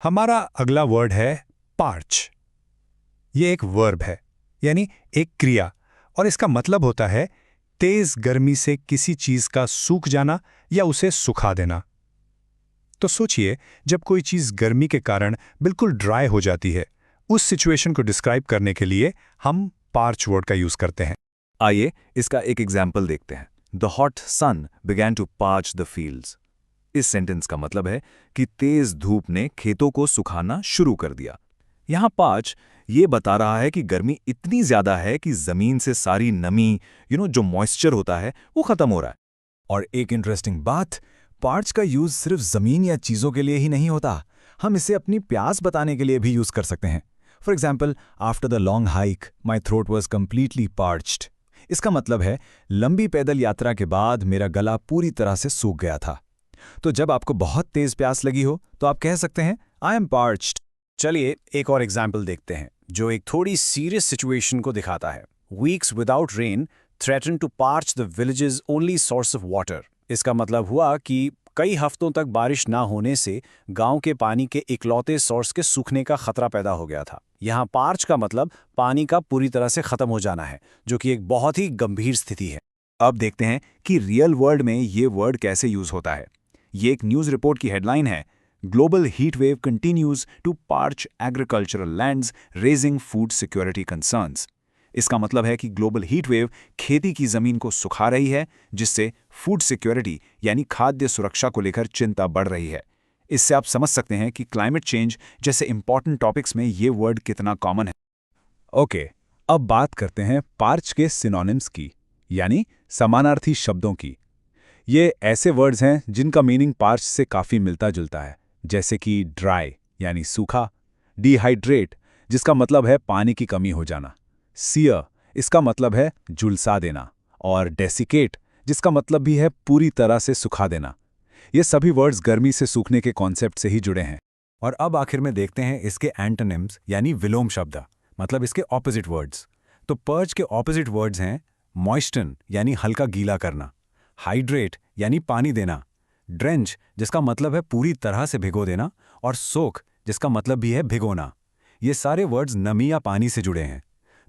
हमारा अगला वर्ड है पार्च। ये एक वर्ब है, यानी एक क्रिया, और इसका मतलब होता है तेज गर्मी से किसी चीज का सूख जाना या उसे सुखा देना। तो सोचिए, जब कोई चीज गर्मी के कारण बिल्कुल ड्राई हो जाती है, उस सिचुएशन को डिस्क्राइब करने के लिए हम पार्च वर्ड का यूज करते हैं। आइए इसका एक एग्जाम्पल देखते हैं। The hot sun began to parch the fields. इस सेंटेंस का मतलब है कि तेज धूप ने खेतों को सुखाना शुरू कर दिया। यहाँ पार्च ये बता रहा है कि गर्मी इतनी ज्यादा है कि जमीन से सारी नमी जो मॉइस्चर होता है वो खत्म हो रहा है। और एक इंटरेस्टिंग बात, पार्च का यूज सिर्फ जमीन या चीजों के लिए ही नहीं होता, हम इसे अपनी प्यास बताने के लिए भी यूज कर सकते हैं। For example, after the long hike my throat was completely parched. इसका मतलब है लंबी पैदल यात्रा के बाद मेरा गला पूरी तरह से सूख गया था। तो जब आपको बहुत तेज प्यास लगी हो तो आप कह सकते हैं आई एम पार्च्ड। चलिए एक और एग्जाम्पल देखते हैं जो एक थोड़ी सीरियस सिचुएशन को दिखाता है। Weeks without rain threaten to parch the villages only source of water. इसका मतलब हुआ कि कई हफ्तों तक बारिश ना होने से गांव के पानी के इकलौते सोर्स के सूखने का खतरा पैदा हो गया था। यहाँ पार्च का मतलब पानी का पूरी तरह से खत्म हो जाना है, जो कि एक बहुत ही गंभीर स्थिति है। अब देखते हैं कि रियल वर्ल्ड में ये वर्ड कैसे यूज होता है। ये एक न्यूज रिपोर्ट की हेडलाइन है, global heat wave continues to parch agricultural lands raising food security concerns. इसका मतलब है कि ग्लोबल हीट वेव खेती की जमीन को सुखा रही है, जिससे फूड सिक्योरिटी यानी खाद्य सुरक्षा को लेकर चिंता बढ़ रही है। इससे आप समझ सकते हैं कि क्लाइमेट चेंज जैसे इंपॉर्टेंट टॉपिक्स में ये वर्ड कितना कॉमन है। ओके, अब बात करते हैं पार्च के सिनोनिम्स की, यानी समानार्थी शब्दों की। ये ऐसे वर्ड्स हैं जिनका मीनिंग पार्च से काफ़ी मिलता जुलता है, जैसे कि ड्राई यानी सूखा, डिहाइड्रेट जिसका मतलब है पानी की कमी हो जाना, सियर इसका मतलब है झुलसा देना, और डेसिकेट जिसका मतलब भी है पूरी तरह से सुखा देना। ये सभी वर्ड्स गर्मी से सूखने के कॉन्सेप्ट से ही जुड़े हैं। और अब आखिर में देखते हैं इसके एंटोनिम्स यानी विलोम शब्द, मतलब इसके ऑपोजिट वर्ड्स। तो पर्च के ऑपोजिट वर्ड्स हैं मॉइस्टन यानी हल्का गीला करना, हाइड्रेट यानी पानी देना, ड्रेंच जिसका मतलब है पूरी तरह से भिगो देना, और सोक जिसका मतलब भी है भिगोना। ये सारे वर्ड्स नमी या पानी से जुड़े हैं।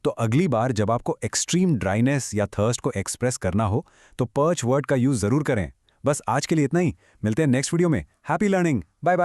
तो अगली बार जब आपको एक्सट्रीम ड्राइनेस या थर्स्ट को एक्सप्रेस करना हो तो पर्च वर्ड का यूज जरूर करें। बस आज के लिए इतना ही, मिलते हैं नेक्स्ट वीडियो में। Happy learning, bye bye.